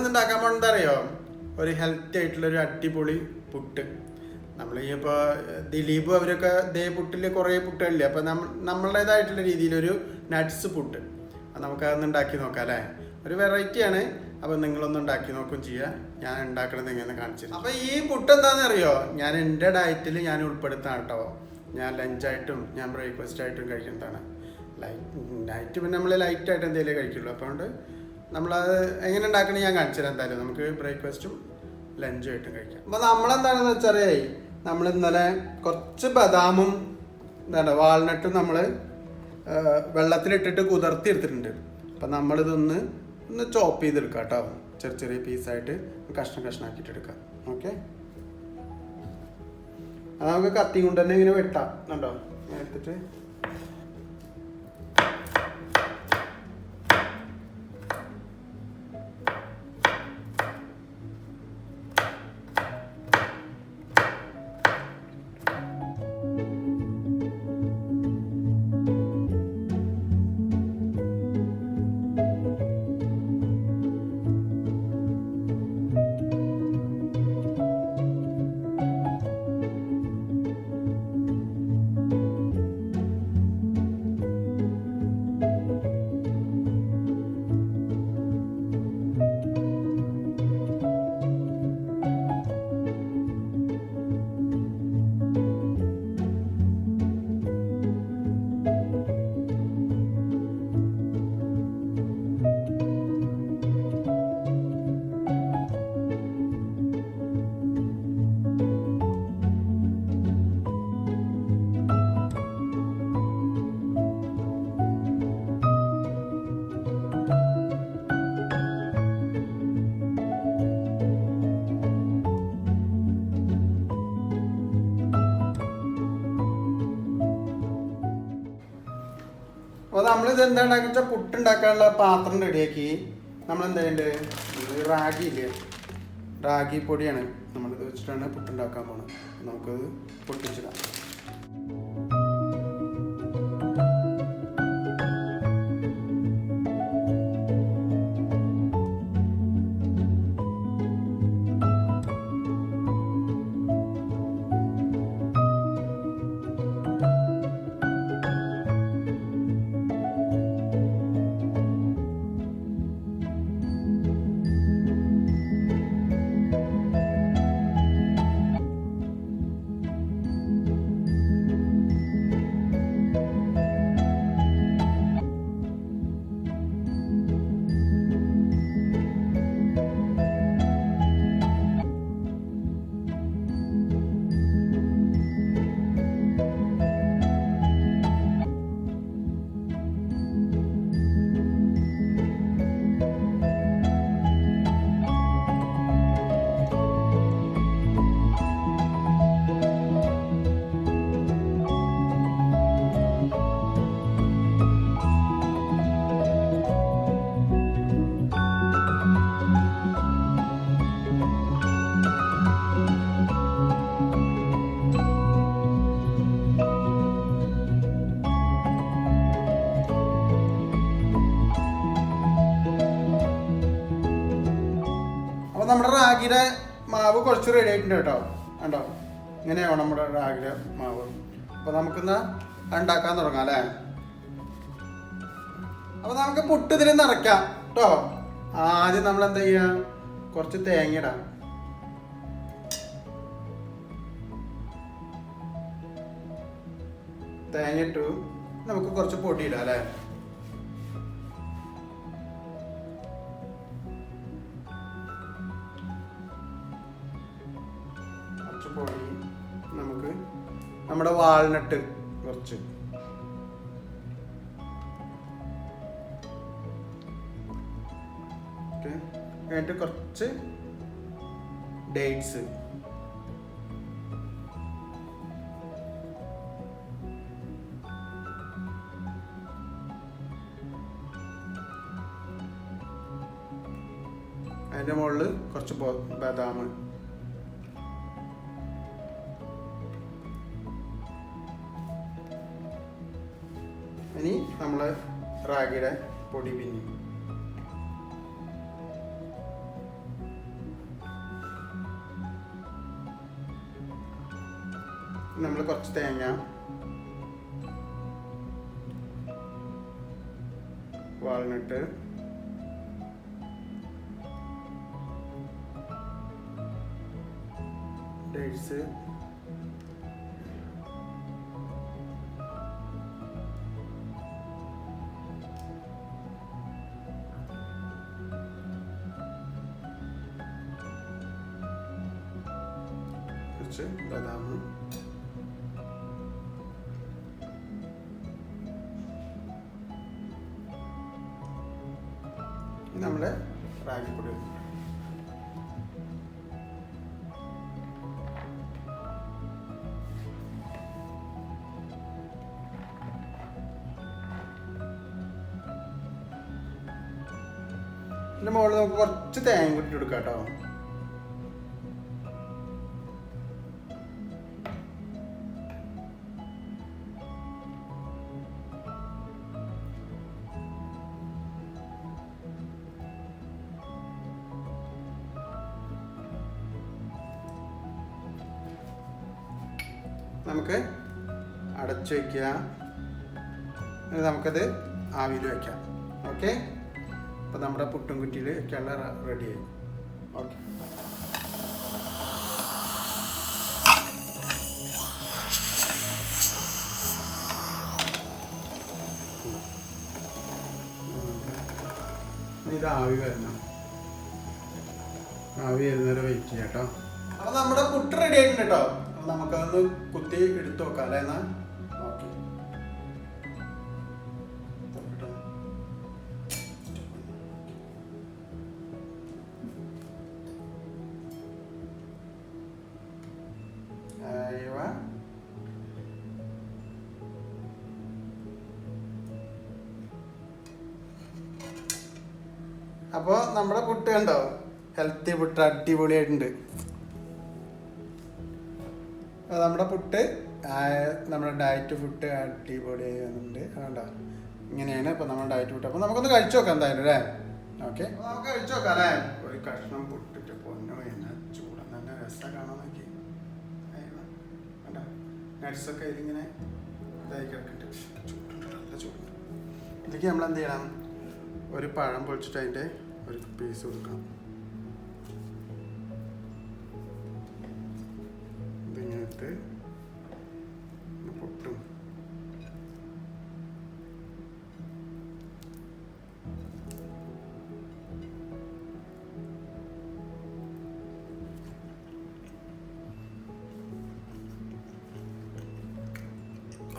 നമ്മളിന്ന് ഉണ്ടാക്കാൻ പോകുന്നത് അറിയോ, ഒരു ഹെൽത്തി ആയിട്ടുള്ളൊരു അടിപൊളി പുട്ട്. നമ്മൾ ഈ ഇപ്പോൾ ദിലീപ് അവരൊക്കെ ഇതേ പുട്ടിൽ കുറേ പുട്ടുകളില്ലേ, അപ്പോൾ നമ്മളുടേതായിട്ടുള്ള രീതിയിലൊരു നട്ട്സ് പുട്ട്. അത് നമുക്കതൊന്ന് ഉണ്ടാക്കി നോക്കാം അല്ലേ. ഒരു വെറൈറ്റിയാണ്. അപ്പോൾ നിങ്ങളൊന്ന് ഉണ്ടാക്കി നോക്കുകയും ചെയ്യുക. ഞാൻ ഉണ്ടാക്കണത് എങ്ങനെ കാണിച്ചു. അപ്പോൾ ഈ പുട്ട് എന്താണെന്ന് അറിയോ, ഞാൻ എൻ്റെ ഡയറ്റിൽ ഞാൻ ഉൾപ്പെടുത്താം കേട്ടോ. ഞാൻ ലഞ്ചായിട്ടും ഞാൻ ബ്രേക്ക്ഫാസ്റ്റായിട്ടും കഴിക്കുന്നതാണ്. നൈറ്റ് പിന്നെ നമ്മൾ ലൈറ്റായിട്ട് എന്തെങ്കിലും കഴിക്കുള്ളൂ. അപ്പോൾ അതുകൊണ്ട് നമ്മളത് എങ്ങനെ ഉണ്ടാക്കണേ ഞാൻ കാണിച്ചു തരാം. എന്തായാലും നമുക്ക് ബ്രേക്ക്ഫാസ്റ്റും ലഞ്ചുമായിട്ടും കഴിക്കാം. അപ്പോൾ നമ്മളെന്താണെന്ന് വെച്ചാൽ, നമ്മൾ ഇന്നലെ കുറച്ച് ബദാമും വാൾനട്ടും നമ്മൾ വെള്ളത്തിലിട്ടിട്ട് കുതിർത്തി എടുത്തിട്ടുണ്ട്. അപ്പം നമ്മളിതൊന്ന് ചോപ്പ് ചെയ്തെടുക്കാം കേട്ടോ. ചെറിയ ചെറിയ പീസായിട്ട് കഷ്ണമാക്കിയിട്ട് എടുക്കാം. ഓക്കെ, അത് നമുക്ക് കത്തി കൊണ്ട് തന്നെ ഇങ്ങനെ വെട്ടാം. കണ്ടോ, എടുത്തിട്ട് അപ്പോൾ നമ്മളിത് എന്താ ഉണ്ടാക്കുക വെച്ചാൽ, പുട്ടുണ്ടാക്കാനുള്ള പാത്രം റെഡിയാക്കി. നമ്മളെന്താ ചെയ്യേണ്ടത്, റാഗി ഇല്ലേ, റാഗി പൊടിയാണ് നമ്മളിത് വെച്ചിട്ടാണ് പുട്ടുണ്ടാക്കാൻ പോകുന്നത്. നമുക്കത് പൊട്ടിച്ചിടാം. അപ്പോൾ നമ്മുടെ റാഗിയുടെ മാവ് കുറച്ച് റെഡി ആയിട്ടുണ്ട് കേട്ടോ. കണ്ടോ, ഇങ്ങനെയാവും നമ്മുടെ റാഗിയുടെ മാവ്. അപ്പോൾ നമുക്കിന്ന് ഉണ്ടാക്കാൻ തുടങ്ങാം അല്ലേ. അപ്പോൾ നമുക്ക് പുട്ട് ഇതിൽ നിറയ്ക്കാം കേട്ടോ. ആദ്യം നമ്മൾ എന്താ ചെയ്യുക, കുറച്ച് തേങ്ങ ഇടാം. തേങ്ങ ഇട്ടു, നമുക്ക് കുറച്ച് പൊടി ഇടാം അല്ലേ. പൊടി, നമുക്ക് നമ്മുടെ വാൾനട്ട് കുറച്ച്, എന്നിട്ട് കുറച്ച് ഡേറ്റ്സ്, അതിൻ്റെ മുകളിൽ കുറച്ച് ബദാം. ഇനി നമ്മൾ റാഗിയുടെ പൊടി പിന്നി നമ്മൾ കുറച്ച് തേങ്ങ, വാൾനട്ട്, ഡേറ്റ്സ്, കുറച്ച് ബദാം, നമ്മുടെ റാഗിപ്പൊടി. ഇതിൻ്റെ മുകളിൽ നമുക്ക് കുറച്ച് തേങ്ങ കൂട്ടി കൊടുക്കാം കേട്ടോ. നമുക്ക് അടച്ചു വയ്ക്കുക. നമുക്കത് ആവിയിൽ വയ്ക്കാം. ഓക്കെ, അപ്പോൾ നമ്മുടെ പുട്ടും കുറ്റിയിൽ വെക്കാനുള്ള റെഡിയായി. ഓക്കെ, ഇത് ആവി വരണം. ആവി വരുന്നവരെ വെയിറ്റ് ചെയ്യാം കേട്ടോ. അപ്പോൾ നമ്മുടെ പുട്ട് റെഡി ആയിട്ടുണ്ട് കേട്ടോ. നമുക്കതൊന്ന് കുത്തി എടുത്തു നോക്കാം അല്ലേ? എന്നാൽ ഓക്കെ, അപ്പോൾ നമ്മുടെ പുട്ട് കണ്ടോ, ഹെൽത്തി പുട്ട് അടിപൊളിയായിട്ടുണ്ട്. നമ്മുടെ പുട്ട് നമ്മുടെ ഡയറ്റ് ഫുഡ് അടിപൊളിയായി വന്നിട്ടുണ്ട്. അതുകൊണ്ടോ ഇങ്ങനെയാണ് ഇപ്പോൾ നമ്മുടെ ഡയറ്റ് ഫുഡ്. അപ്പോൾ നമുക്കൊന്ന് കഴിച്ചു നോക്കാം എന്തായാലും അല്ലേ? ഓക്കെ, നമുക്ക് കഴിച്ചു നോക്കാം അല്ലേ? ഒരു കഷ്ണം പുട്ടിട്ട് പൊന്നോ, എന്നാ ചൂടം തന്നെ രസം കാണാൻ നോക്കി. കണ്ടോ നട്ട്സൊക്കെ ഇതിങ്ങനെ ഇതായി കിടക്കുന്നുണ്ട്. ചൂടുണ്ട്, നല്ല ചൂടുണ്ട്. ഇതിലേക്ക് നമ്മൾ എന്ത് ചെയ്യണം? ഒരു പഴം പൊളിച്ചിട്ട് അതിൻ്റെ ഒരു പീസ് കൊടുക്കണം. ഇതിങ്ങനത്തെ പൊട്ടും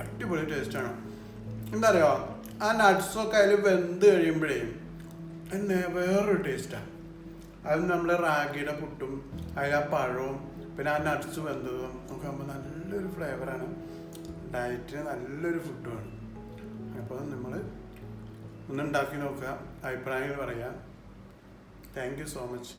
അടിപൊളി ടേസ്റ്റാണ്. എന്താ പറയുക, ആ നട്ട്സൊക്കെ അതിൽ വെന്ത് കഴിയുമ്പോഴേ എന്നെ വേറൊരു ടേസ്റ്റാണ്. അത് നമ്മൾ റാഗിയുടെ പുട്ടും അതിൽ ആ പഴവും പിന്നെ ആ നട്ട്സ് വെന്തതും ഒക്കെ ആകുമ്പോൾ നല്ലൊരു ഫ്ലേവറാണ്. ഡയറ്റിന് നല്ലൊരു ഫുഡുമാണ്. അപ്പോൾ നമ്മൾ ഒന്ന് ഉണ്ടാക്കി നോക്കുക, അഭിപ്രായങ്ങൾ പറയുക. Thank you so much.